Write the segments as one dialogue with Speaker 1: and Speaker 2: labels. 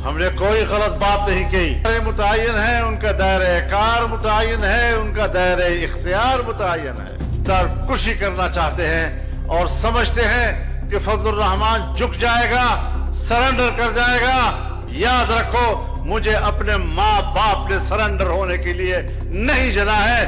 Speaker 1: हमने कोई गलत बात नहीं की। मुतय्यन है उनका दायरे कार, मुतय्यन है उनका दायरे इख्तियार, मुतय्यन है। कुशी करना चाहते हैं और समझते हैं कि फजलुर रहमान झुक जाएगा, सरेंडर कर जाएगा। याद रखो, मुझे अपने माँ बाप ने सरेंडर होने के लिए नहीं जना है।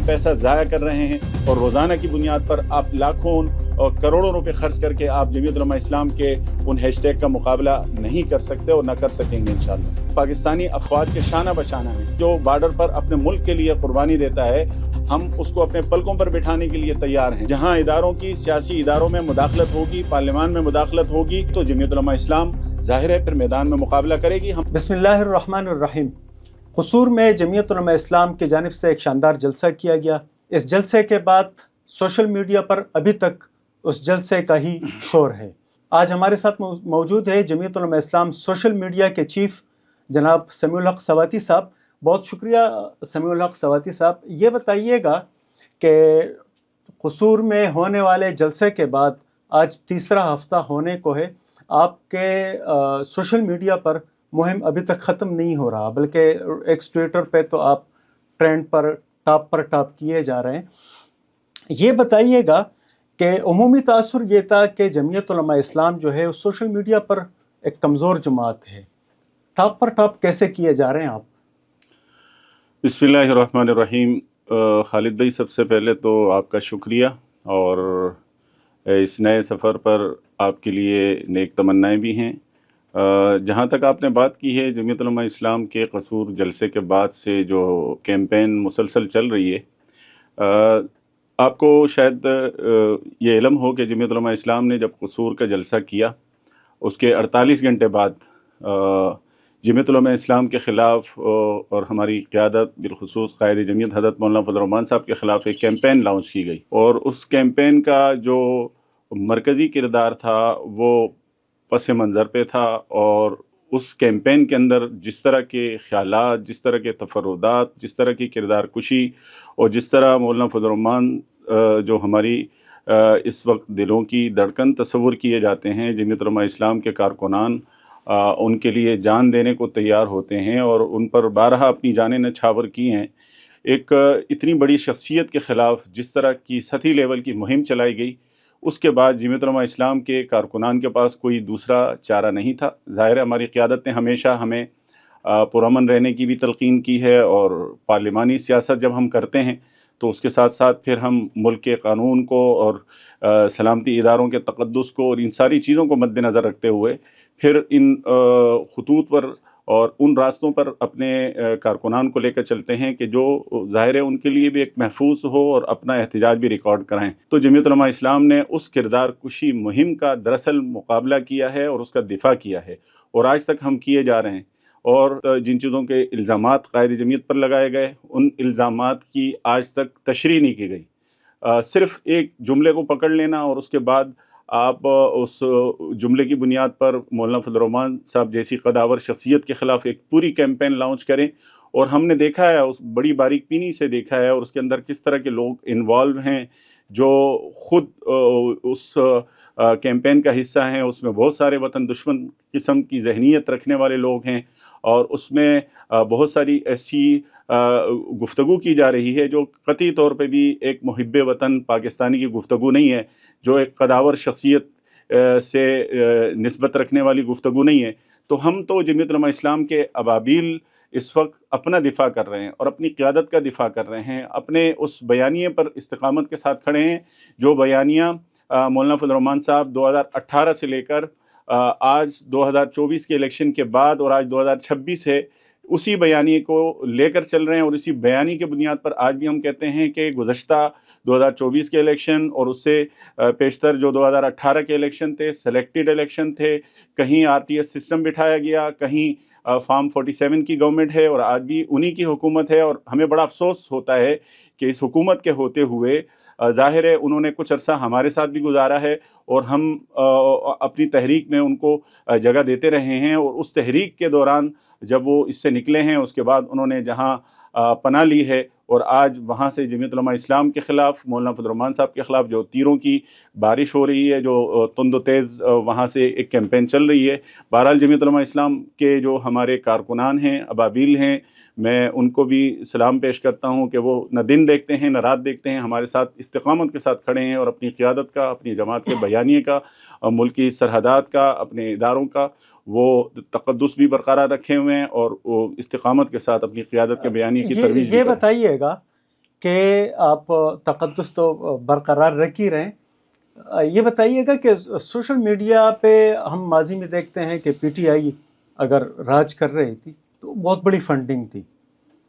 Speaker 2: पैसा जाया कर रहे हैं और रोजाना की बुनियाद पर आप लाखों और करोड़ों रुपए खर्च करके आप जमीयत उलमा इस्लाम के उन हैशटैग का मुकाबला नहीं कर सकते और न कर सकेंगे इंशाअल्लाह। पाकिस्तानी अफवाज के शाना बशाना है जो बॉर्डर पर अपने मुल्क के लिए कुर्बानी देता है, हम उसको अपने पलकों पर बिठाने के लिए तैयार हैं। जहाँ इदारों की सियासी इदारों में मुदाखलत होगी, पार्लियामान में मुदाखलत होगी, तो जमीयत उलमा इस्लाम जाहिर है फिर मैदान में मुकाबला करेगी। हम
Speaker 3: बिस्मिल्लाहिर्रहमानिर्रहीम। कसूर में जमीयत उलमा इस्लाम की जानिब से एक शानदार जलसा किया गया। इस जलसे के बाद सोशल मीडिया पर अभी तक उस जलसे का ही शोर है। आज हमारे साथ मौजूद है जमीयत उलमा इस्लाम सोशल मीडिया के चीफ जनाब समीउल हक सवाती साहब। बहुत शुक्रिया समीउल हक सवाती साहब। ये बताइएगा कि कसूर में होने वाले जलसे के बाद आज तीसरा हफ्ता होने को है, आपके सोशल मीडिया पर मुहिम अभी तक ख़त्म नहीं हो रहा, बल्कि एक्स ट्विटर पे तो आप ट्रेंड पर टॉप किए जा रहे हैं। ये बताइएगा कि उमूमी तासुर ये था कि जमीयत उलमा इस्लाम जो है उस सोशल मीडिया पर एक कमज़ोर जमात है, टॉप कैसे किए जा रहे हैं आप?
Speaker 2: बिस्मिल्लाहिर्रहमानिर्रहीम। खालिद भाई, सबसे पहले तो आपका शुक्रिया और इस नए सफ़र पर आपके लिए नेक तमन्नाएं भी हैं। जहाँ तक आपने बात की है जमीयत उलमा इस्लाम के कसूर जलसे के बाद से जो कैंपेन मुसलसल चल रही है, आपको शायद ये इल्म हो कि जमीयत उलमा इस्लाम ने जब कसूर का जलसा किया उसके 48 घंटे बाद जमीयत उलमा इस्लाम के ख़िलाफ़ और हमारी क़यादत बिलखुसूस क़ायद जमीयत हज़रत मौलाना फजल रहमान साहब के ख़िलाफ़ एक कैंपेन लॉन्च की गई और उस कैंपेन का जो मरकज़ी किरदार था वो पस मंज़र पे था। और उस कैंपेन के अंदर जिस तरह के ख़यालात, जिस तरह के तफर्रुदात, जिस तरह की किरदार कुशी और जिस तरह मौलाना फजल रहमान जो हमारी इस वक्त दिलों की धड़कन तस्वुर किए जाते हैं, जमीयत उलमा इस्लाम के कारकुनान उनके लिए जान देने को तैयार होते हैं और उन पर बारहा अपनी जानें नछावर की हैं। एक इतनी बड़ी शख्सियत के ख़िलाफ़ जिस तरह की सतही लेवल की मुहिम चलाई गई, उसके बाद जमीयत उलमा इस्लाम के कारकुनान के पास कोई दूसरा चारा नहीं था। ज़ाहिर है हमारी क़यादत ने हमेशा हमें पुरअमन रहने की भी तलक़ीन की है और पार्लिमानी सियासत जब हम करते हैं तो उसके साथ साथ फिर हम मुल्क के कानून को और सलामती इदारों के तक़द्दुस को और इन सारी चीज़ों को मद्देनज़र रखते हुए फिर इन ख़ुतूत पर और उन रास्तों पर अपने कारकुनान को लेकर चलते हैं कि जो ज़ाहिर है उनके लिए भी एक महफूज हो और अपना एहतजाज भी रिकॉर्ड कराएं। तो जमीयत उलमा इस्लाम ने उस किरदार कुशी मुहिम का दरअसल मुकाबला किया है और उसका दिफा किया है और आज तक हम किए जा रहे हैं। और जिन चीज़ों के इल्ज़ामात क़ायद जमीयत पर लगाए गए, उन इल्ज़ामात की आज तक तशरीह नहीं की गई। सिर्फ़ एक जुमले को पकड़ लेना और उसके बाद आप उस जुमले की बुनियाद पर मौलाना फजल रहमान साहब जैसी कदावर शख्सियत के ख़िलाफ़ एक पूरी कैंपेन लॉन्च करें। और हमने देखा है, उस बड़ी बारीक बीनी से देखा है और उसके अंदर किस तरह के लोग इन्वॉल्व हैं जो ख़ुद उस कैंपेन का हिस्सा हैं। उसमें बहुत सारे वतन दुश्मन किस्म की जहनीत रखने वाले लोग हैं और उसमें बहुत सारी ऐसी गुफ्तगू की जा रही है जो कतई तौर पे भी एक मुहिब्बे वतन पाकिस्तानी की गुफ्तगू नहीं है, जो एक कदावर शख्सियत से निस्बत रखने वाली गुफ्तगू नहीं है। तो हम तो जमीयत उलमा इस्लाम के अबाबिल इस वक्त अपना दिफ़ा कर रहे हैं और अपनी क़यादत का दिफ़ा कर रहे हैं, अपने उस बयानिए पर इस्तिक़ामत के साथ खड़े हैं जो बयानिया मौलाना फजल रहमान साहब 2018 से लेकर आज 2024 के इलेक्शन के बाद और आज 2026 है, उसी बयानी को लेकर चल रहे हैं। और इसी बयानी के बुनियाद पर आज भी हम कहते हैं कि गुज़श्ता 2024 के इलेक्शन और उससे पेशतर जो 2018 के इलेक्शन थे, सेलेक्टेड इलेक्शन थे। कहीं RTS सिस्टम बिठाया गया, कहीं फार्म 47 की गवर्नमेंट है और आज भी उन्हीं की हुकूमत है। और हमें बड़ा अफसोस होता है कि इस हुकूमत के होते हुए ज़ाहिर है उन्होंने कुछ अरसा हमारे साथ भी गुजारा है और हम अपनी तहरीक में उनको जगह देते रहे हैं। और उस तहरीक के दौरान जब वो इससे निकले हैं उसके बाद उन्होंने जहाँ पनाह ली है اور آج وہاں سے جمعیت علماء اسلام کے خلاف مولانا فضل الرحمان صاحب کے خلاف جو تیروں کی بارش ہو رہی ہے، جو تند و تیز وہاں سے ایک کیمپین چل رہی ہے. بہرحال جمعیت علماء اسلام کے جو ہمارے کارکنان ہیں، ابابیل ہیں، میں ان کو بھی سلام پیش کرتا ہوں کہ وہ نہ دن دیکھتے ہیں نہ رات دیکھتے ہیں، ہمارے ساتھ استقامت کے ساتھ کھڑے ہیں اور اپنی قیادت کا، اپنی جماعت کے بیانیے کا، ملکی سرحدات کا، اپنے اداروں کا وہ تقدس بھی برقرار رکھے ہوئے ہیں اور وہ استقامت کے ساتھ اپنی قیادت کے بیانیے کی ترویج بھی
Speaker 3: یہ
Speaker 2: کریں.
Speaker 3: بتائیے گا کہ آپ تقدس تو برقرار رکھ ہی رہے ہیں، یہ بتائیے گا کہ سوشل میڈیا پہ ہم ماضی میں دیکھتے ہیں کہ پی ٹی آئی اگر راج کر رہی تھی تو بہت بڑی فنڈنگ تھی،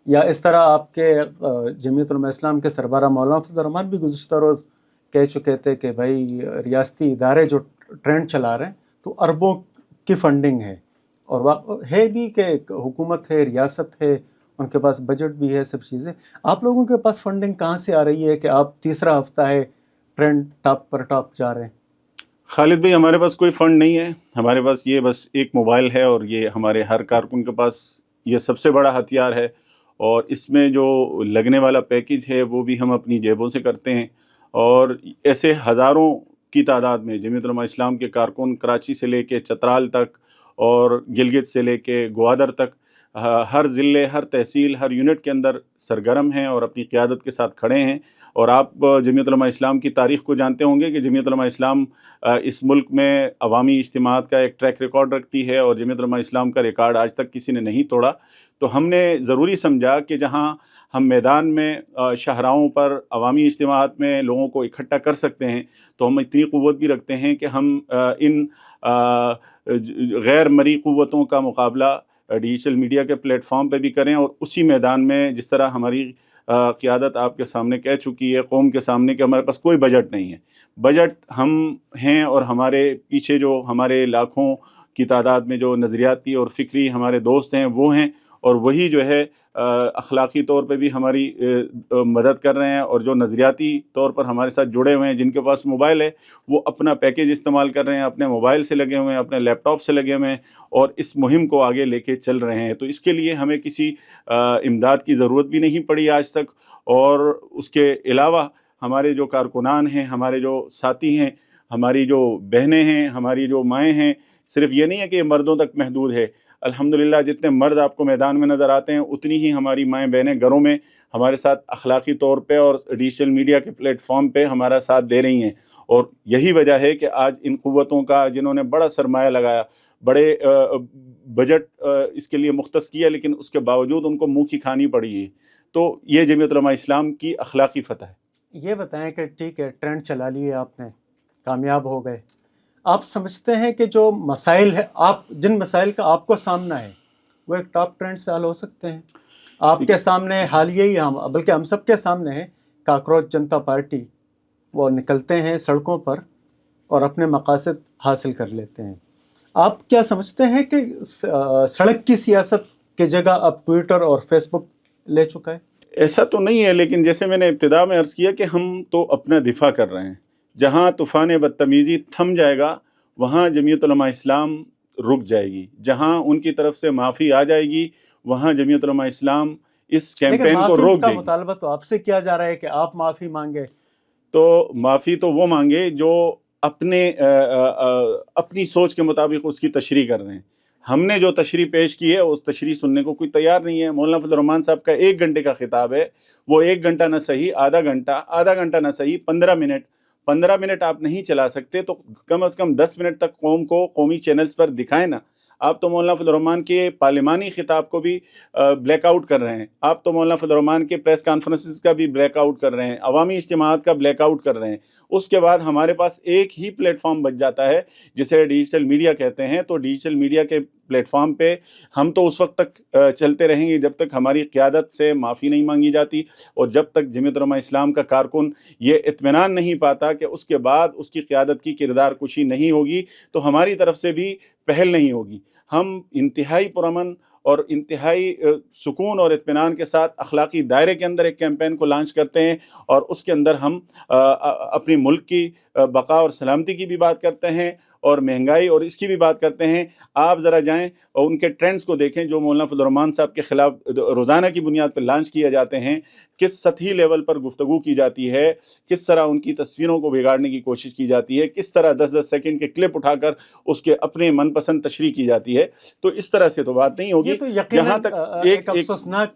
Speaker 3: یا اس طرح آپ کے جمعیت علماء اسلام کے سربراہ مولانا فضل الرحمان بھی گزشتہ روز کہہ چکے تھے کہ بھائی ریاستی ادارے جو ٹرینڈ چلا رہے ہیں تو اربوں کی فنڈنگ ہے، اور ہے بھی کہ حکومت ہے، ریاست ہے، ان کے پاس بجٹ بھی ہے، سب چیزیں. آپ لوگوں کے پاس فنڈنگ کہاں سے آ رہی ہے کہ آپ تیسرا ہفتہ ہے ٹرینڈ ٹاپ پر ٹاپ جا رہے ہیں؟
Speaker 2: خالد بھائی، ہمارے پاس کوئی فنڈ نہیں ہے، ہمارے پاس یہ بس ایک موبائل ہے، اور یہ ہمارے ہر کارکن کے پاس یہ سب سے بڑا ہتھیار ہے، اور اس میں جو لگنے والا پیکج ہے وہ بھی ہم اپنی جیبوں سے کرتے ہیں. اور ایسے ہزاروں کی تعداد میں جمعیت علماء اسلام کے کارکن کراچی سے لے کے چترال تک اور گلگت سے لے کے گوادر تک ہر ضلع، ہر تحصیل، ہر یونٹ کے اندر سرگرم ہیں اور اپنی قیادت کے ساتھ کھڑے ہیں. اور آپ جمعیت علماء اسلام کی تاریخ کو جانتے ہوں گے کہ جمعیت علماء اسلام اس ملک میں عوامی اجتماعات کا ایک ٹریک ریکارڈ رکھتی ہے، اور جمعیت علماء اسلام کا ریکارڈ آج تک کسی نے نہیں توڑا. تو ہم نے ضروری سمجھا کہ جہاں ہم میدان میں شاہراہوں پر عوامی اجتماعات میں لوگوں کو اکٹھا کر سکتے ہیں، تو ہم اتنی قوت بھی رکھتے ہیں کہ ہم ان غیر مرئی قوتوں کا مقابلہ ڈیجیٹل میڈیا کے پلیٹ فارم پہ بھی کریں، اور اسی میدان میں جس طرح ہماری قیادت آپ کے سامنے کہہ چکی ہے، قوم کے سامنے، کہ ہمارے پاس کوئی بجٹ نہیں ہے. بجٹ ہم ہیں، اور ہمارے پیچھے جو ہمارے لاکھوں کی تعداد میں جو نظریاتی اور فکری ہمارے دوست ہیں وہ ہیں، اور وہی جو ہے اخلاقی طور پہ بھی ہماری مدد کر رہے ہیں، اور جو نظریاتی طور پر ہمارے ساتھ جڑے ہوئے ہیں، جن کے پاس موبائل ہے، وہ اپنا پیکیج استعمال کر رہے ہیں، اپنے موبائل سے لگے ہوئے ہیں، اپنے لیپ ٹاپ سے لگے ہوئے ہیں، اور اس مہم کو آگے لے کے چل رہے ہیں. تو اس کے لیے ہمیں کسی امداد کی ضرورت بھی نہیں پڑی آج تک. اور اس کے علاوہ ہمارے جو کارکنان ہیں، ہمارے جو ساتھی ہیں، ہماری جو بہنیں ہیں، ہماری جو مائیں ہیں، صرف یہ نہیں ہے کہ یہ مردوں تک محدود ہے. الحمدللہ جتنے مرد آپ کو میدان میں نظر آتے ہیں، اتنی ہی ہماری مائیں بہنیں گھروں میں ہمارے ساتھ اخلاقی طور پہ اور ڈیجیٹل میڈیا کے پلیٹ فارم پہ ہمارا ساتھ دے رہی ہیں. اور یہی وجہ ہے کہ آج ان قوتوں کا، جنہوں نے بڑا سرمایہ لگایا، بڑے بجٹ اس کے لیے مختص کیا، لیکن اس کے باوجود ان کو منہ کی کھانی پڑی ہے. تو یہ جمعیت علماء اسلام کی اخلاقی فتح ہے.
Speaker 3: یہ بتائیں کہ ٹھیک ہے، ٹرینڈ چلا لیے آپ نے، کامیاب ہو گئے، آپ سمجھتے ہیں کہ جو مسائل ہے، جن مسائل کا آپ کو سامنا ہے، وہ ایک ٹاپ ٹرینڈ سے حل ہو سکتے ہیں؟ آپ کے سامنے حالیہ ہی، بلکہ ہم سب کے سامنے ہے، کاکروچ جنتا پارٹی وہ نکلتے ہیں سڑکوں پر اور اپنے مقاصد حاصل کر لیتے ہیں. آپ کیا سمجھتے ہیں کہ سڑک کی سیاست کی جگہ اب ٹویٹر اور فیس بک لے چکا ہے؟
Speaker 2: ایسا تو نہیں ہے، لیکن جیسے میں نے ابتدا میں عرض کیا کہ ہم تو اپنا دفاع کر رہے ہیں. جہاں طوفان بدتمیزی تھم جائے گا، وہاں جمعیت علماء اسلام رک جائے گی. جہاں ان کی طرف سے معافی آ جائے گی، وہاں جمعیت علماء اسلام اس کیمپین کو روک دے گی.
Speaker 3: مطالبہ تو آپ سے کیا جا رہا ہے کہ آپ معافی مانگے.
Speaker 2: تو معافی تو وہ مانگے جو اپنی سوچ کے مطابق اس کی تشریح کر رہے ہیں. ہم نے جو تشریح پیش کی ہے، اس تشریح سننے کو کوئی تیار نہیں ہے. مولانا فضل الرحمان صاحب کا 1 گھنٹے کا خطاب ہے، وہ 1 گھنٹہ نہ صحیح آدھا گھنٹہ نہ صحیح 15 منٹ آپ نہیں چلا سکتے، تو کم از کم 10 منٹ تک قوم کو قومی چینلز پر دکھائیں نا. آپ تو مولانا فضل الرحمان کے پارلیمانی خطاب کو بھی بلیک آؤٹ کر رہے ہیں. آپ تو مولانا فضل الرحمان کے پریس کانفرنسز کا بھی بلیک آؤٹ کر رہے ہیں، عوامی اجتماعات کا بلیک آؤٹ کر رہے ہیں. اس کے بعد ہمارے پاس ایک ہی پلیٹ فارم بچ جاتا ہے جسے ڈیجیٹل میڈیا کہتے ہیں. تو ڈیجیٹل میڈیا کے پلیٹ فارم پہ ہم تو اس وقت تک چلتے رہیں گے جب تک ہماری قیادت سے معافی نہیں مانگی جاتی، اور جب تک جمعیت علماء اسلام کا کارکن یہ اطمینان نہیں پاتا کہ اس کے بعد اس کی قیادت کی کردار کشی نہیں ہوگی، تو ہماری طرف سے بھی پہل نہیں ہوگی. ہم انتہائی پرامن اور انتہائی سکون اور اطمینان کے ساتھ اخلاقی دائرے کے اندر ایک کیمپین کو لانچ کرتے ہیں، اور اس کے اندر ہم اپنی ملک کی بقا اور سلامتی کی بھی بات کرتے ہیں، اور महंगाई اور इसकी भी बात करते हैं। आप ज़रा जाएं और उनके ट्रेंड्स को देखें जो मौलाना फजल रहमान साहब के ख़िलाफ़ रोज़ाना की बुनियाद पर लॉन्च किए जाते हैं, किस सतही लेवल पर गुफ्तगू की जाती है, किस तरह उनकी तस्वीरों को बिगाड़ने की कोशिश की जाती है, किस तरह 10-10 सेकंड के क्लिप उठाकर उसके अपने मनपसंद तशरीह की जाती है। तो इस तरह से तो बात नहीं होगी।
Speaker 3: ये तो यकीनन
Speaker 2: जहाँ तक
Speaker 3: एक अफसोसनाक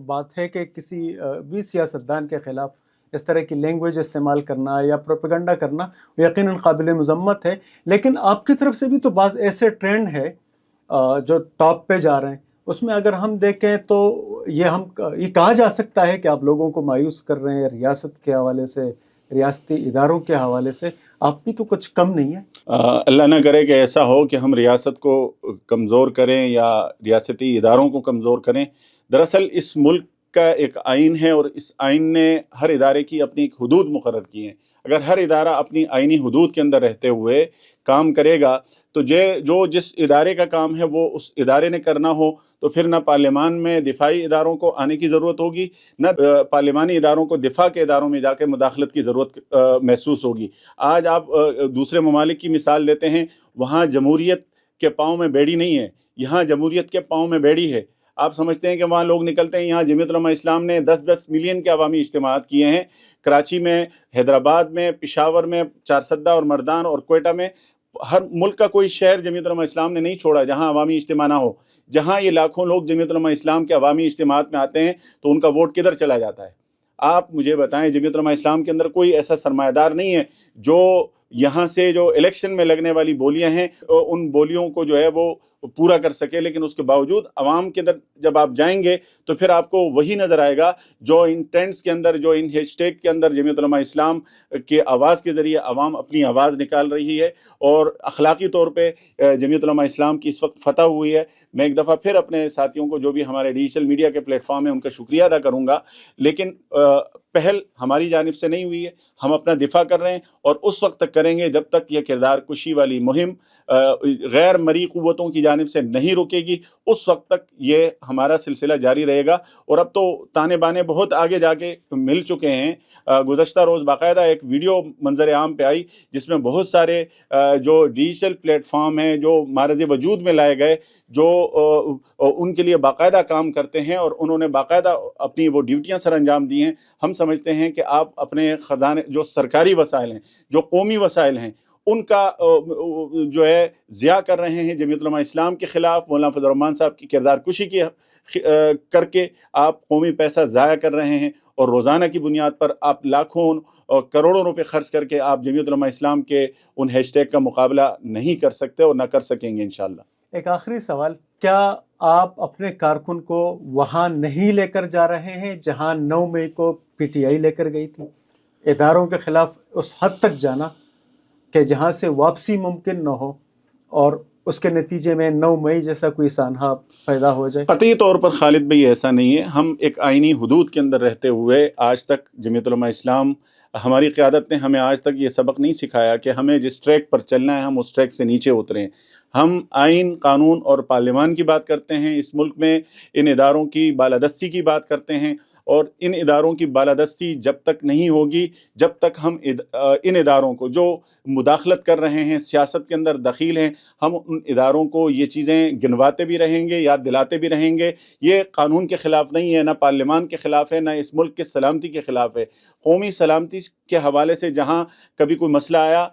Speaker 3: बात है कि किसी भी सियासतदान के खिलाफ इस तरह की लैंग्वेज इस्तेमाल करना या प्रोपेगेंडा करना यकीनन काबिल मज़म्मत है, लेकिन आपकी तरफ से भी तो बाज़ ऐसे ट्रेंड है जो टॉप पे जा रहे हैं, उसमें अगर हम देखें तो ये कहा जा सकता है कि आप लोगों को मायूस कर रहे हैं रियासत के हवाले से, रियासती इदारों के हवाले से, आप भी तो कुछ कम नहीं है।
Speaker 2: अल्लाह ना करे कि ऐसा हो कि हम रियासत को कमज़ोर करें या रियासती इदारों को कमज़ोर करें। दरअसल इस मुल्क का एक आइन है और इस आइन ने हर इदारे की अपनी एक हदूद मुकर्रर की हैं। अगर हर इदारा अपनी आइनी हदूद के अंदर रहते हुए काम करेगा तो जो जिस इदारे का काम है वो उस इदारे ने करना हो, तो फिर ना पार्लियामान में दिफाई इदारों को आने की ज़रूरत होगी, न पार्लियामानी इदारों को दिफा के इदारों में जाके मुदाखलत की ज़रूरत महसूस होगी। आज आप दूसरे ममालिक की मिसाल देते हैं, वहाँ जमहूरियत के पाँव में बेड़ी नहीं है, यहाँ जमहूरियत के पाँव में बेड़ी है। आप समझते हैं कि वहाँ लोग निकलते हैं। यहाँ जमीयत उलमा इस्लाम ने 10-10 मिलियन के अवामी इज्तिमात किए हैं, कराची में, हैदराबाद में, पेशावर में, चारसद्दा और मर्दान और कोयटा में। हर मुल्क का कोई शहर जमीयत उलमा इस्लाम ने नहीं छोड़ा जहाँ अवामी इज्तिमा ना हो। जहाँ ये लाखों लोग जमीयत उलमा इस्लाम के अवामी इज्तिमात में आते हैं तो उनका वोट किधर चला जाता है? आप मुझे बताएं, जमीयत उलमा इस्लाम के अंदर कोई ऐसा सरमायादार नहीं है जो यहाँ से जो इलेक्शन में लगने वाली बोलियां हैं उन बोलियों को जो है वो पूरा कर सके, लेकिन उसके बावजूद अवाम के अंदर जब आप जाएंगे तो फिर आपको वही नज़र आएगा जो इन ट्रेंड्स के अंदर, जो इन हैशटैग के अंदर जमीयत उलमा इस्लाम के आवाज़ के ज़रिए अवाम अपनी आवाज़ निकाल रही है और अखलाकी तौर पे जमीयत उलमा इस्लाम की इस वक्त फतह हुई है। मैं एक दफ़ा फिर अपने साथियों को जो भी हमारे डिजिटल मीडिया के प्लेटफॉर्म है उनका शुक्रिया अदा करूँगा, लेकिन पहल हमारी जानिब से नहीं हुई है। हम अपना दिफा कर रहे हैं और उस वक्त तक करेंगे जब तक ये किरदार कुशी वाली मुहिम गैर मरी क़ुव्वतों की जानिब से नहीं रुकेगी, उस वक्त तक ये हमारा सिलसिला जारी रहेगा। और अब तो ताने बाने बहुत आगे जाके मिल चुके हैं। गुज़श्ता रोज़ बाकायदा एक वीडियो मंजर आम पे आई जिसमें बहुत सारे जो डिजिटल प्लेटफॉर्म हैं जो मारज़ वजूद में लाए गए, जो उनके लिए बाकायदा काम करते हैं और उन्होंने बाकायदा अपनी वो ड्यूटियाँ सर अंजाम दी हैं। हम समझते हैं कि आप अपने ख़जाने, जो सरकारी वसाइल हैं, जो कौमी वसाइल हैं, उनका जो है ज़िया कर रहे हैं। जमीयत उलमा इस्लाम के ख़िलाफ़ मौलाना फजल रहमान साहब की किरदार कुशी की करके आप कौमी पैसा ज़ाया कर रहे हैं और रोज़ाना की बुनियाद पर आप लाखों और करोड़ों रुपए खर्च करके आप जमीयत उलमा इस्लाम के उन हैशटैग का मुकाबला नहीं कर सकते और ना कर सकेंगे इंशाअल्लाह।
Speaker 3: एक आखिरी सवाल, क्या आप अपने कारकुन को वहाँ नहीं लेकर जा रहे हैं जहाँ 9 मई को PTI लेकर गई थी? इदारों के ख़िलाफ़ उस हद तक जाना कि जहाँ से वापसी मुमकिन न हो और उसके नतीजे में 9 मई जैसा कोई सानहा पैदा हो जाए?
Speaker 2: क़तई तौर पर खालिद भाई ऐसा नहीं है। हम एक आइनी हुदूद के अंदर रहते हुए आज तक जमीयत उलमा इस्लाम, हमारी क़यादत ने हमें आज तक ये सबक नहीं सिखाया कि हमें जिस ट्रैक पर चलना है हम उस ट्रैक से नीचे उतरें। हम आइन, कानून और पार्लियामान की बात करते हैं, इस मुल्क में इन इदारों की बालादस्ती की बात करते हैं और इन इदारों की बालादस्ती जब तक नहीं होगी, जब तक हम इन इदारों को जो मुदाखलत कर रहे हैं, सियासत के अंदर दखील हैं, हम उन इदारों को ये चीज़ें गिनवाते भी रहेंगे, याद दिलाते भी रहेंगे। ये कानून के ख़िलाफ़ नहीं है, ना पार्लियामान के ख़िलाफ़ है, ना इस मुल्क के सलामती के ख़िलाफ़ है। कौमी सलामती के हवाले से जहाँ कभी कोई मसला आया,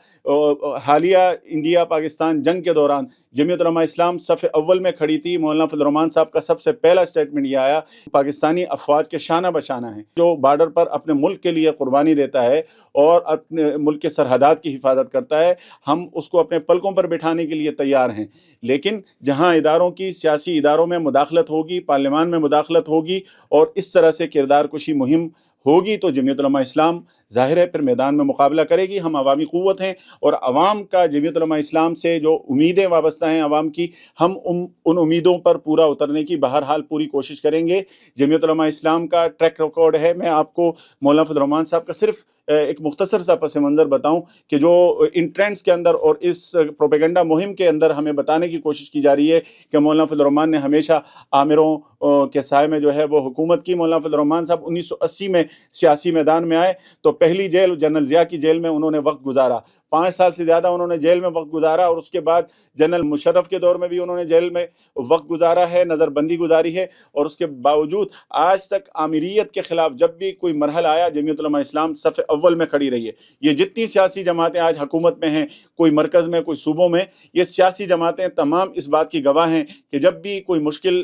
Speaker 2: हालिया इंडिया पाकिस्तान जंग के दौरान जमीयत उलमा इस्लाम सफ़े अव्वल में खड़ी थी। मौलाना फजल रहमान साहब का सबसे पहला स्टेटमेंट ये आया, पाकिस्तानी अफवाज के शाना बशाना है, जो बॉर्डर पर अपने मुल्क के लिए कुर्बानी देता है और अपने मुल्क के सरहदात की हिफाजत करता है, हम उसको अपने पलकों पर बिठाने के लिए तैयार हैं। लेकिन जहाँ इदारों की, सियासी इदारों में मुदाखलत होगी, पार्लियामान में मुदाखलत होगी और इस तरह से किरदार कुशी मुहिम होगी तो जमीयत उलमा इस्लाम ज़ाहिर है फिर मैदान में मुकाबला करेगी। हम अवामी क़ुव्वत हैं और अवाम का जमीयत उलमा इस्लाम से जो उम्मीदें वाबस्ता हैं अवाम की, हम उन उम्मीदों पर पूरा उतरने की बहरहाल पूरी कोशिश करेंगे। जमीयत उलमा इस्लाम का ट्रैक रिकॉर्ड है। मैं आपको मौलाना फजल रहमान साहब का सिर्फ एक मुख्तसर सा पस मंज़र बताऊं कि जो इन ट्रेंड्स के अंदर और इस प्रोपेगेंडा मुहिम के अंदर हमें बताने की कोशिश की जा रही है कि मौलाना फजल रहमान ने हमेशा आमिरों के साए में जो है वो हुकूमत की। मौलाना फजल रहमान साहब 1980 में सियासी मैदान में आए तो پہلی جیل جنرل ضیاء کی جیل میں انہوں نے وقت گزارا، 5 سال سے زیادہ انہوں نے جیل میں وقت گزارا، اور اس کے بعد جنرل مشرف کے دور میں بھی انہوں نے جیل میں وقت گزارا ہے، نظر بندی گزاری ہے، اور اس کے باوجود آج تک آمیریت کے خلاف جب بھی کوئی مرحلہ آیا جمعیت علماء اسلام صف اول میں کھڑی رہی ہے۔ یہ جتنی سیاسی جماعتیں آج حکومت میں ہیں، کوئی مرکز میں کوئی صوبوں میں، یہ سیاسی جماعتیں تمام اس بات کی گواہ ہیں کہ جب بھی کوئی مشکل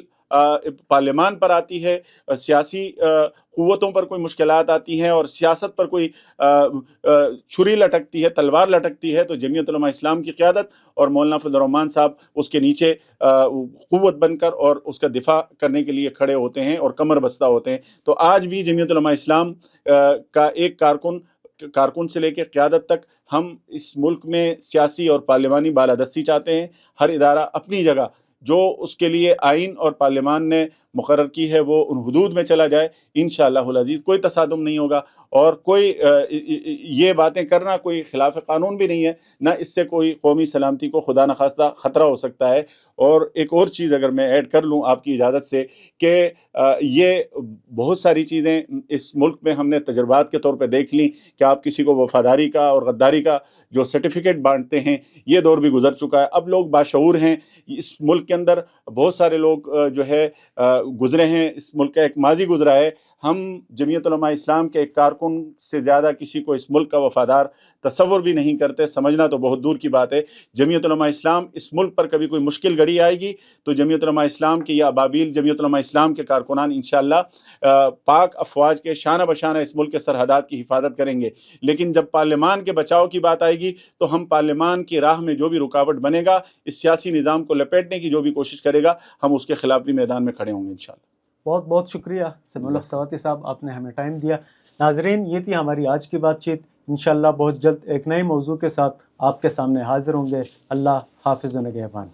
Speaker 2: پارلیمان پر آتی ہے، سیاسی قوتوں پر کوئی مشکلات آتی ہیں اور سیاست پر کوئی چھری لٹکتی ہے، تلوار لٹکتی ہے، تو جمعیت علماء اسلام کی قیادت اور مولانا فضل الرحمان صاحب اس کے نیچے قوت بن کر اور اس کا دفاع کرنے کے لیے کھڑے ہوتے ہیں اور کمر بستہ ہوتے ہیں۔ تو آج بھی جمعیت علماء اسلام کا ایک کارکن سے لے کے قیادت تک ہم اس ملک میں سیاسی اور پارلیمانی بالادستی چاہتے ہیں۔ ہر ادارہ اپنی جگہ جو اس کے لیے آئین اور پارلیمان نے مقرر کی ہے وہ ان حدود میں چلا جائے، انشاءاللہ العزیز کوئی تصادم نہیں ہوگا، اور کوئی یہ باتیں کرنا کوئی خلاف قانون بھی نہیں ہے، نہ اس سے کوئی قومی سلامتی کو خدا نخواستہ خطرہ ہو سکتا ہے۔ اور ایک اور چیز اگر میں ایڈ کر لوں آپ کی اجازت سے، کہ یہ بہت ساری چیزیں اس ملک میں ہم نے تجربات کے طور پہ دیکھ لیں کہ آپ کسی کو وفاداری کا اور غداری کا جو سرٹیفکیٹ بانٹتے ہیں، یہ دور بھی گزر چکا ہے۔ اب لوگ باشعور ہیں، اس ملک کے اندر بہت سارے لوگ جو ہے گزرے ہیں، اس ملک کا ایک ماضی گزرا ہے۔ ہم جمعیت علماء اسلام کے ایک کارکن سے زیادہ کسی کو اس ملک کا وفادار تصور بھی نہیں کرتے، سمجھنا تو بہت دور کی بات ہے۔ جمعیت علماء اسلام اس ملک پر کبھی کوئی مشکل گھڑی آئے گی تو جمعیت علماء اسلام کے یہ ابابیل، جمعیت علماء اسلام کے کارکنان انشاءاللہ پاک افواج کے شانہ بشانہ اس ملک کے سرحدات کی حفاظت کریں گے۔ لیکن جب پارلیمان کے بچاؤ کی بات آئے گی تو ہم پارلیمان کی راہ میں جو بھی رکاوٹ بنے گا، اس سیاسی نظام کو لپیٹنے کی جو بھی کوشش کرے گا، ہم اس کے خلاف بھی میدان میں کھڑے ہوں گے انشاءاللہ۔
Speaker 3: بہت بہت شکریہ سمیع الحق سواتی صاحب، آپ نے ہمیں ٹائم دیا۔ ناظرین، یہ تھی ہماری آج کی بات چیت۔ انشاءاللہ بہت جلد ایک نئے موضوع کے ساتھ آپ کے سامنے حاضر ہوں گے۔ اللہ حافظ و نگہبان۔